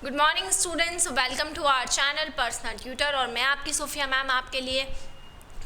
Good morning students, welcome to our channel personal tutor. और मैं आपकी सोफिया मैम आपके लिए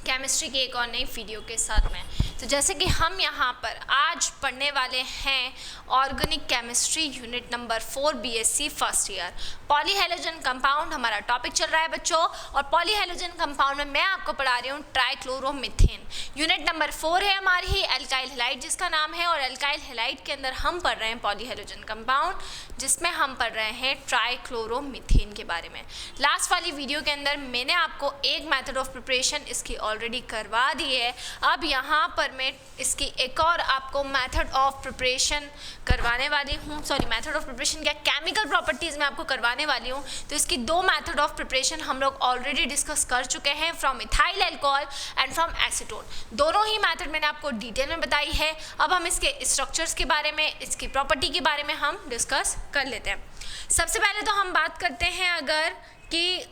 केमिस्ट्री की एक और नई वीडियो के साथ में। तो जैसे कि हम यहाँ पर आज पढ़ने वाले हैं organic chemistry unit number 4 BSc first year. Polyhalogen compound हमारा टॉपिक चल रहा है बच्चों, और पॉलीहेलोजन कंपाउंड में मैं आपको पढ़ा रही हूँ ट्राइक्लोरोमीथेन। यूनिट नंबर 4 है हमारी ही एल्काइल हैलाइड जिसका नाम है, और एल्काइल हैलाइड के अंदर हम पढ़ रहे हैं पॉलीहेलोजन कंपाउंड जिसमें हम पढ़ रहे हैं ट्राइक्लोरोमीथेन के बारे में। लास्ट वाली वीडियो के अंदर मैंने आपको एक मेथड ऑफ प्रिपरेशन इसकी ऑलरेडी करवा दी है। अब यहाँ पर मैं इसकी एक और आपको मेथड ऑफ प्रिपरेशन करवाने वाली हूँ। सॉरी, मेथड ऑफ प्रिपरेशन क्या, केमिकल प्रॉपर्टीज़ में आपको करवाने वाली हूँ। तो इसकी दो मेथड ऑफ प्रिपरेशन हम लोग ऑलरेडी डिस्कस कर चुके हैं, from ethyl alcohol and from acetone. दोनों ही मेथड मैंने आपको डिटेल में बताई है। अब हम इसके स्ट्रक्चर्स के बारे में, इसकी प्रॉपर्टी के बारे में हम डिस्कस कर लेते हैं। सबसे पहले तो हम बात करते हैं अगर कि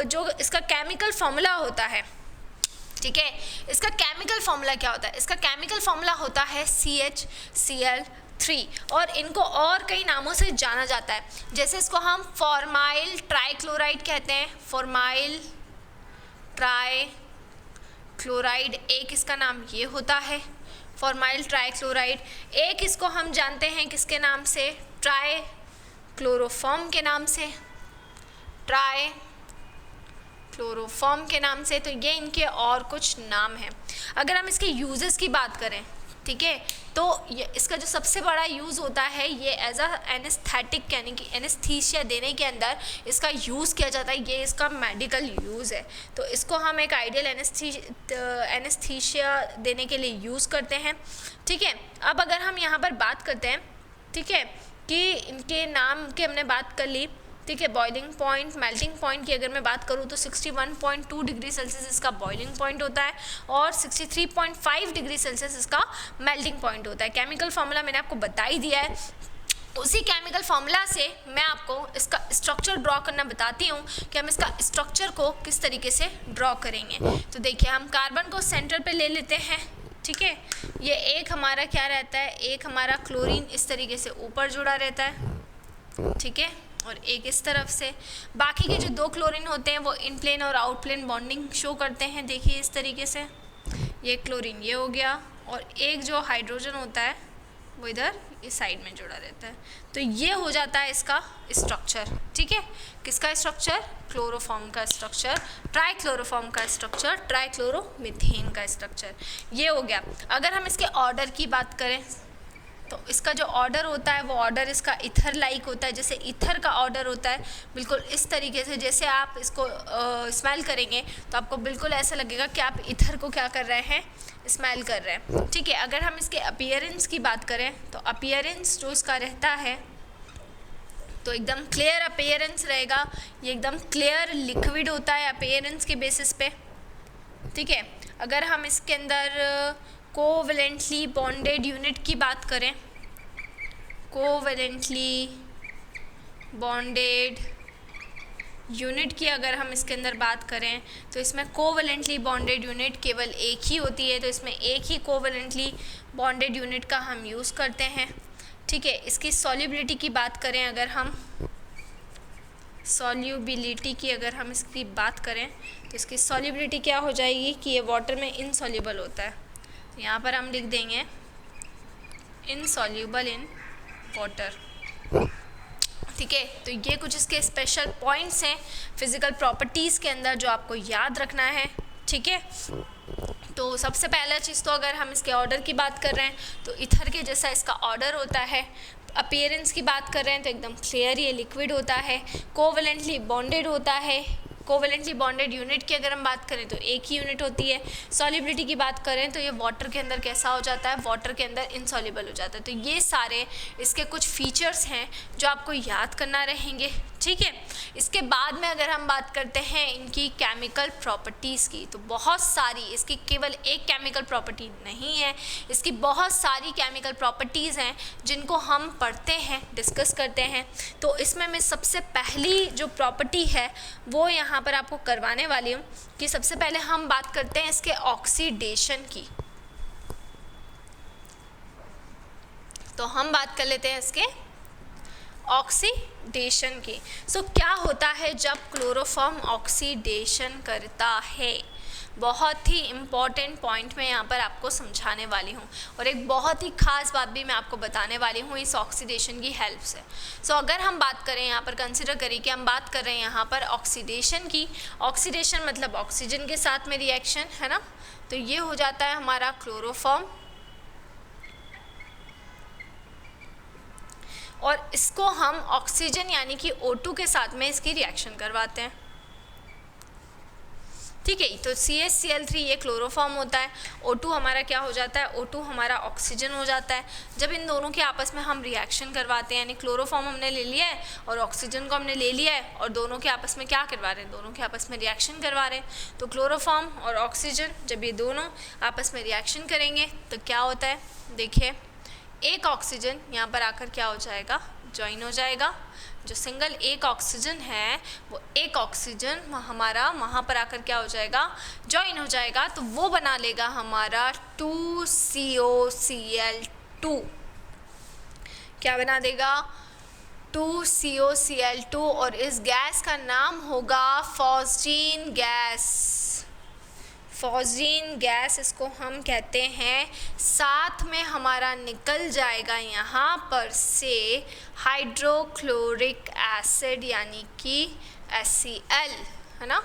जो इसका केमिकल फॉर्मूला होता है, ठीक है, इसका केमिकल फॉर्मूला क्या होता है? इसका केमिकल फॉर्मूला होता है CHCl3, और इनको और कई नामों से जाना जाता है। जैसे इसको हम फॉर्माइल ट्राइक्लोराइड कहते हैं, फॉर्माइल ट्राइक्लोराइड एक इसका नाम ये होता है, फॉर्माइल ट्राइक्लोराइड। एक इसको हम जानते हैं किसके नाम से, ट्राइक्लोरोफॉर्म के नाम से, ट्राइक्लोरोफॉर्म के नाम से। तो ये इनके और कुछ नाम हैं। अगर हम इसके यूजेस की बात करें, ठीक है, तो ये इसका जो सबसे बड़ा यूज़ होता है ये एज अ एनेस्थेटिक, यानी कि एनेस्थीसिया देने के अंदर इसका यूज़ किया जाता है। ये इसका मेडिकल यूज़ है। तो इसको हम एक आइडियल एनेस्थीसिया देने के लिए यूज़ करते हैं, ठीक है। अब अगर हम यहाँ पर बात करते हैं, ठीक है, कि इनके नाम की हमने बात कर ली, ठीक है। बॉइलिंग पॉइंट, मेल्टिंग पॉइंट की अगर मैं बात करूँ तो 61.2 डिग्री सेल्सियस इसका बॉइलिंग पॉइंट होता है, और 63.5 डिग्री सेल्सियस इसका मेल्टिंग पॉइंट होता है। केमिकल फार्मूला मैंने आपको बता ही दिया है। उसी केमिकल फार्मूला से मैं आपको इसका स्ट्रक्चर ड्रॉ करना बताती हूँ कि हम इसका स्ट्रक्चर को किस तरीके से ड्रॉ करेंगे। तो देखिए, हम कार्बन को सेंटर पे ले लेते हैं, ठीक है। ये एक हमारा क्या रहता है, एक हमारा क्लोरीन इस तरीके से ऊपर जुड़ा रहता है, ठीक है, और एक इस तरफ से। बाकी के जो दो क्लोरीन होते हैं वो इन प्लेन और आउट प्लेन बॉन्डिंग शो करते हैं। देखिए इस तरीके से, ये क्लोरीन ये हो गया, और एक जो हाइड्रोजन होता है वो इधर इस साइड में जुड़ा रहता है। तो ये हो जाता है इसका स्ट्रक्चर, ठीक है। किसका स्ट्रक्चर? क्लोरोफॉर्म का स्ट्रक्चर, ट्राइक्लोरोफॉर्म का स्ट्रक्चर, ट्राइक्लोरोमीथेन का स्ट्रक्चर, ये हो गया। अगर हम इसके ऑर्डर की बात करें तो इसका जो ऑर्डर होता है वो ऑर्डर इसका ईथर लाइक होता है। जैसे ईथर का ऑर्डर होता है बिल्कुल इस तरीके से, जैसे आप इसको स्मेल करेंगे तो आपको बिल्कुल ऐसा लगेगा कि आप ईथर को क्या कर रहे हैं, स्मेल कर रहे हैं, ठीक है। अगर हम इसके अपीयरेंस की बात करें तो अपीयरेंस जो इसका रहता है तो एकदम क्लियर अपीयरेंस रहेगा। ये एकदम क्लियर लिक्विड होता है अपीयरेंस के बेसिस पे, ठीक है। अगर हम इसके अंदर कोवैलेंटली बॉन्डेड यूनिट की बात करें, कोवैलेंटली बॉन्डेड यूनिट की अगर हम इसके अंदर बात करें तो इसमें कोवैलेंटली बॉन्डेड यूनिट केवल एक ही होती है। तो इसमें एक ही कोवैलेंटली बॉन्डेड यूनिट का हम यूज़ करते हैं, ठीक है। इसकी सॉल्युबिलिटी की बात करें, अगर हम सॉल्युबिलिटी की अगर हम इसकी बात करें तो इसकी सॉल्युबिलिटी क्या हो जाएगी कि ये वाटर में इनसॉल्युबल होता है। तो यहाँ पर हम लिख देंगे इनसॉल्युबल इन वाटर, ठीक है। तो ये कुछ इसके स्पेशल पॉइंट्स हैं फिजिकल प्रॉपर्टीज़ के अंदर जो आपको याद रखना है, ठीक है। तो सबसे पहला चीज़ तो अगर हम इसके ऑर्डर की बात कर रहे हैं तो ईथर के जैसा इसका ऑर्डर होता है। अपीयरेंस की बात कर रहे हैं तो एकदम क्लियर ये लिक्विड होता है। कोवैलेंटली बॉन्डेड होता है। कोवैलेंटली बॉन्डेड यूनिट की अगर हम बात करें तो एक ही यूनिट होती है। सॉल्युबिलिटी की बात करें तो ये वाटर के अंदर कैसा हो जाता है, वाटर के अंदर इनसॉल्युबल हो जाता है। तो ये सारे इसके कुछ फीचर्स हैं जो आपको याद करना रहेंगे, ठीक है। इसके बाद में अगर हम बात करते हैं इनकी केमिकल प्रॉपर्टीज़ की, तो बहुत सारी, इसकी केवल एक केमिकल प्रॉपर्टी नहीं है, इसकी बहुत सारी केमिकल प्रॉपर्टीज़ हैं जिनको हम पढ़ते हैं, डिस्कस करते हैं। तो इसमें मैं सबसे पहली जो प्रॉपर्टी है वो यहाँ पर आपको करवाने वाली हूँ कि सबसे पहले हम बात करते हैं इसके ऑक्सीडेशन की। तो हम बात कर लेते हैं इसके ऑक्सीडेशन की। सो क्या होता है जब क्लोरोफॉर्म ऑक्सीडेशन करता है? बहुत ही इम्पॉर्टेंट पॉइंट मैं यहाँ पर आपको समझाने वाली हूँ और एक बहुत ही ख़ास बात भी मैं आपको बताने वाली हूँ इस ऑक्सीडेशन की हेल्प से। सो अगर हम बात करें यहाँ पर, कंसिडर करिए कि हम बात कर रहे हैं यहाँ पर ऑक्सीडेशन की। ऑक्सीडेशन मतलब ऑक्सीजन के साथ में रिएक्शन, है ना। तो ये हो जाता है हमारा क्लोरोफॉर्म और इसको हम ऑक्सीजन यानी कि O2 के साथ में इसकी रिएक्शन करवाते हैं, ठीक है। तो CH-Cl3 ये क्लोरोफॉर्म होता है, O2 हमारा क्या हो जाता है, O2 हमारा ऑक्सीजन हो जाता है। जब इन दोनों के आपस में हम रिएक्शन करवाते हैं, यानी क्लोरोफॉर्म हमने ले लिया है और ऑक्सीजन को हमने ले लिया है और दोनों के आपस में क्या करवा रहे हैं, दोनों के आपस में रिएक्शन करवा रहे हैं। तो क्लोरोफॉर्म और ऑक्सीजन जब ये दोनों आपस में रिएक्शन करेंगे तो क्या होता है, देखिए एक ऑक्सीजन यहाँ पर आकर क्या हो जाएगा, ज्वाइन हो जाएगा। जो सिंगल एक ऑक्सीजन है वो एक ऑक्सीजन हमारा वहाँ पर आकर क्या हो जाएगा, ज्वाइन हो जाएगा। तो वो बना लेगा हमारा 2COCl2। क्या बना देगा, 2COCl2 और इस गैस का नाम होगा फॉस्जीन गैस। फॉस्जीन गैस इसको हम कहते हैं। साथ में हमारा निकल जाएगा यहाँ पर से हाइड्रोक्लोरिक एसिड यानी कि HCl, है ना,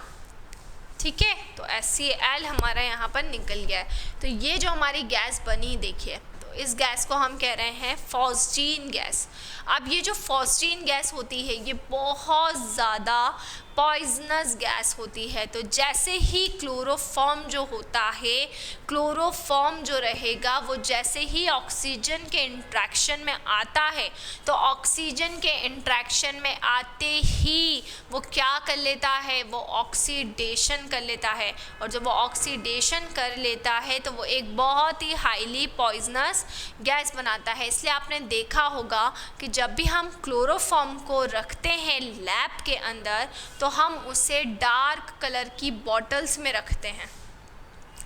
ठीक है। तो HCl हमारा यहाँ पर निकल गया है। तो ये जो हमारी गैस बनी, देखिए, तो इस गैस को हम कह रहे हैं फॉस्जीन गैस। अब ये जो फॉस्जीन गैस होती है ये बहुत ज़्यादा पॉइजनस गैस होती है। तो जैसे ही क्लोरोफॉर्म जो होता है, क्लोरोफॉर्म जो रहेगा वो जैसे ही ऑक्सीजन के इंट्रैक्शन में आता है, तो ऑक्सीजन के इंट्रैक्शन में आते ही वो क्या कर लेता है, वो ऑक्सीडेशन कर लेता है। और जब वो ऑक्सीडेशन कर लेता है तो वो एक बहुत ही हाईली पॉइजनस गैस बनाता है। इसलिए आपने देखा होगा कि जब भी हम क्लोरोफॉर्म को रखते हैं लैब के अंदर तो हम उसे डार्क कलर की बॉटल्स में रखते हैं,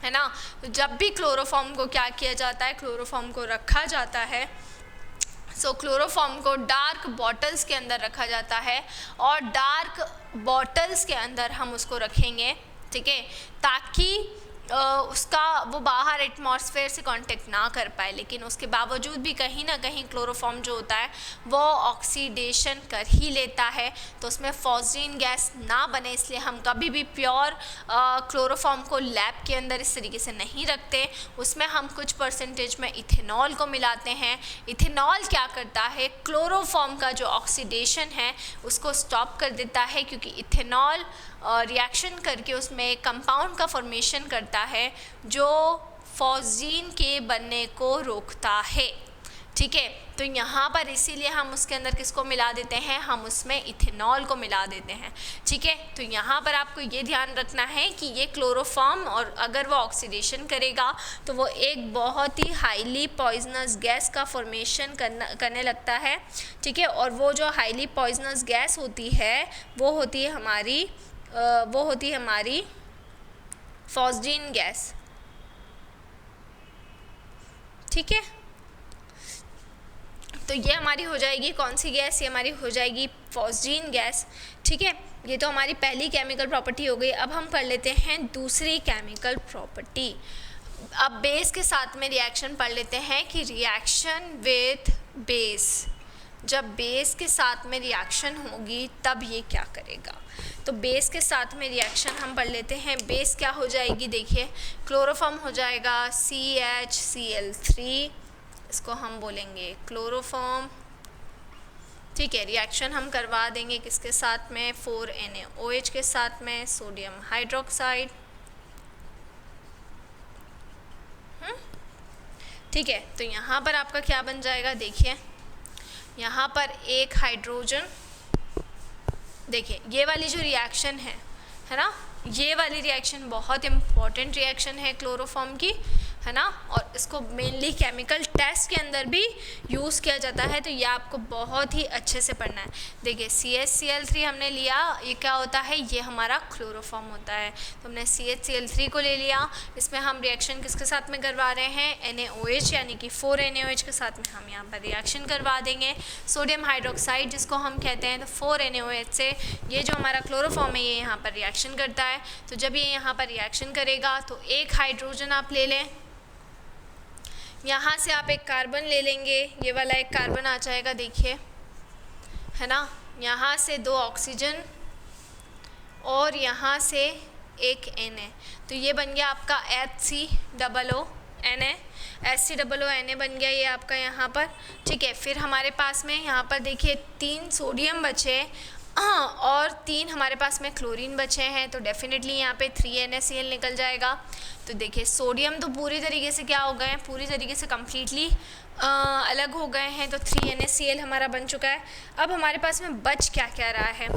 है ना। तो जब भी क्लोरोफॉर्म को क्या किया जाता है, क्लोरोफॉर्म को रखा जाता है, सो क्लोरोफॉर्म को डार्क बॉटल्स के अंदर रखा जाता है और डार्क बॉटल्स के अंदर हम उसको रखेंगे, ठीक है, ताकि उसका वो बाहर एटमॉस्फेयर से कांटेक्ट ना कर पाए। लेकिन उसके बावजूद भी कहीं ना कहीं क्लोरोफॉर्म जो होता है वो ऑक्सीडेशन कर ही लेता है, तो उसमें फॉस्जीन गैस ना बने इसलिए हम कभी भी प्योर क्लोरोफॉर्म को लैब के अंदर इस तरीके से नहीं रखते। उसमें हम कुछ परसेंटेज में इथेनॉल को मिलाते हैं। इथेनॉल क्या करता है, क्लोरोफॉर्म का जो ऑक्सीडेशन है उसको स्टॉप कर देता है, क्योंकि इथेनॉल रिएक्शन करके उसमें एक कंपाउंड का फॉर्मेशन करता है जो फॉस्जीन के बनने को रोकता है, ठीक है। तो यहाँ पर इसीलिए हम उसके अंदर किसको मिला देते हैं, हम उसमें इथेनॉल को मिला देते हैं, ठीक है। तो यहाँ पर आपको ये ध्यान रखना है कि ये क्लोरोफॉर्म और अगर वो ऑक्सीडेशन करेगा तो वो एक बहुत ही हाईली पॉइजनस गैस का फॉर्मेशन करने लगता है, ठीक है। और वो जो हाईली पॉइजनस गैस होती है वो होती है हमारी फॉस्जीन गैस, ठीक है। तो ये हमारी हो जाएगी कौन सी गैस, ये हमारी हो जाएगी फॉस्जीन गैस, ठीक है। ये तो हमारी पहली केमिकल प्रॉपर्टी हो गई। अब हम कर लेते हैं दूसरी केमिकल प्रॉपर्टी। अब बेस के साथ में रिएक्शन पढ़ लेते हैं कि रिएक्शन विथ बेस, जब बेस के साथ में रिएक्शन होगी तब ये क्या करेगा। तो बेस के साथ में रिएक्शन हम पढ़ लेते हैं। बेस क्या हो जाएगी, देखिए, क्लोरोफॉर्म हो जाएगा CHCl3, इसको हम बोलेंगे क्लोरोफॉर्म, ठीक है। रिएक्शन हम करवा देंगे किसके साथ में, 4NaOH के साथ में, सोडियम हाइड्रोक्साइड, ठीक है। तो यहाँ पर आपका क्या बन जाएगा, देखिए, यहाँ पर एक हाइड्रोजन, देखिए ये वाली जो रिएक्शन है ना, ये वाली रिएक्शन बहुत इम्पॉर्टेंट रिएक्शन है क्लोरोफॉर्म की, है ना। और इसको मेनली केमिकल टेस्ट के अंदर भी यूज़ किया जाता है, तो ये आपको बहुत ही अच्छे से पढ़ना है। देखिए CHCl3 हमने लिया, ये क्या होता है, ये हमारा क्लोरोफॉर्म होता है। तो हमने CHCl3 को ले लिया, इसमें हम रिएक्शन किसके साथ में करवा रहे हैं, NaOH यानी कि 4 NaOH के साथ में हम यहाँ पर रिएक्शन करवा देंगे। सोडियम हाइड्रोक्साइड जिसको हम कहते हैं, तो 4 NaOH से ये जो हमारा क्लोरोफॉर्म है ये यहाँ पर रिएक्शन करता है। तो जब ये यहाँ पर रिएक्शन करेगा तो एक हाइड्रोजन आप ले लें, यहाँ से आप एक कार्बन ले लेंगे, ये वाला एक कार्बन आ जाएगा, देखिए है ना, यहाँ से 2 ऑक्सीजन और यहाँ से एक Na, तो ये बन गया आपका HCOONA, HCOONA बन गया ये आपका यहाँ पर, ठीक है। फिर हमारे पास में यहाँ पर देखिए 3 सोडियम बचे और 3 हमारे पास में क्लोरीन बचे हैं, तो डेफिनेटली यहाँ पे 3 NaCl निकल जाएगा। तो देखिए सोडियम तो पूरी तरीके से क्या हो गए हैं, पूरी तरीके से कम्प्लीटली अलग हो गए हैं, तो 3 NaCl हमारा बन चुका है। अब हमारे पास में बच क्या क्या रहा है,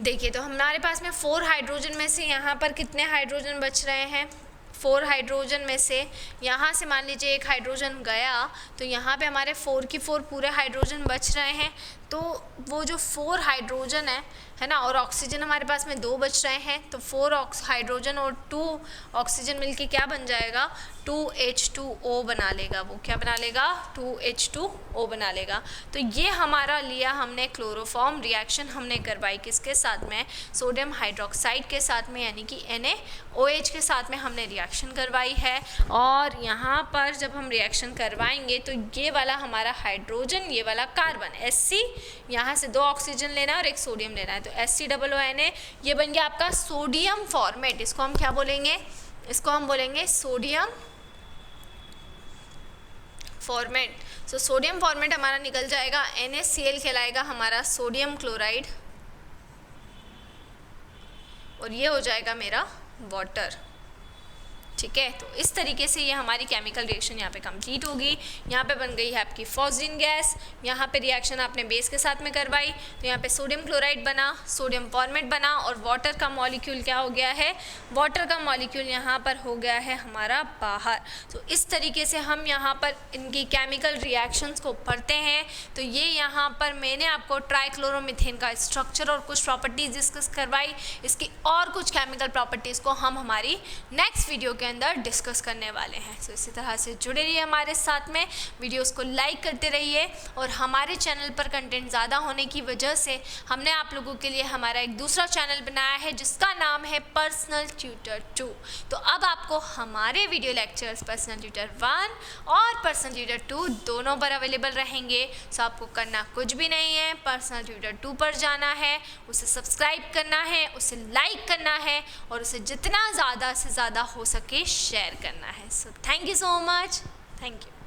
देखिए तो हमारे पास में 4 हाइड्रोजन में से यहाँ पर कितने हाइड्रोजन बच रहे हैं, 4 हाइड्रोजन में से यहाँ से मान लीजिए एक हाइड्रोजन गया, तो यहाँ पे हमारे 4 की 4 पूरे हाइड्रोजन बच रहे हैं। तो वो जो 4 हाइड्रोजन है ना, और ऑक्सीजन हमारे पास में 2 बच रहे हैं, तो 4 हाइड्रोजन और 2 ऑक्सीजन मिलके क्या बन जाएगा, 2H2O बना लेगा। वो क्या बना लेगा, 2H2O बना लेगा। तो ये हमारा लिया हमने क्लोरोफॉर्म, रिएक्शन हमने करवाई किसके साथ में, सोडियम हाइड्रोक्साइड के साथ में, यानी कि NaOH के साथ में हमने रिएक्शन करवाई है। और यहाँ पर जब हम रिएक्शन करवाएंगे तो ये वाला हमारा हाइड्रोजन, ये वाला कार्बन Sc, यहाँ से 2 ऑक्सीजन लेना है और एक सोडियम लेना है, तो HCOONA ये बन गया आपका सोडियम फॉर्मेट। इसको हम क्या बोलेंगे, इसको हम बोलेंगे sodium format. So sodium format हमारा निकल जाएगा, NaCl कहलाएगा हमारा सोडियम क्लोराइड, और ये हो जाएगा मेरा वाटर, ठीक है। तो इस तरीके से ये हमारी केमिकल रिएक्शन यहाँ पे कंप्लीट होगी। यहाँ पे बन गई है आपकी फॉस्फीन गैस, यहाँ पे रिएक्शन आपने बेस के साथ में करवाई, तो यहाँ पे सोडियम क्लोराइड बना, सोडियम फॉर्मेट बना, और वाटर का मॉलिक्यूल क्या हो गया है, वाटर का मॉलिक्यूल यहाँ पर हो गया है हमारा बाहर। तो इस तरीके से हम यहाँ पर इनकी केमिकल रिएक्शंस को पढ़ते हैं। तो ये यहाँ पर मैंने आपको ट्राइक्लोरोमीथेन का स्ट्रक्चर और कुछ प्रॉपर्टीज़ डिस्कस करवाई, इसकी और कुछ केमिकल प्रॉपर्टीज़ को हम हमारी नेक्स्ट वीडियो के अंदर डिस्कस करने वाले हैं। सो इसी तरह से जुड़े रहिए हमारे साथ में, वीडियोस को लाइक करते रहिए। और हमारे चैनल पर कंटेंट ज़्यादा होने की वजह से हमने आप लोगों के लिए हमारा एक दूसरा चैनल बनाया है जिसका नाम है पर्सनल ट्यूटर 2। तो अब आपको हमारे वीडियो लेक्चर्स पर्सनल ट्यूटर 1 और पर्सनल ट्यूटर 2 दोनों पर अवेलेबल रहेंगे। सो आपको करना कुछ भी नहीं है, पर्सनल ट्यूटर 2 पर जाना है, उसे सब्सक्राइब करना है, उसे लाइक करना है, और उसे जितना ज़्यादा से ज़्यादा हो सके शेयर करना है। So thank you so much, thank you.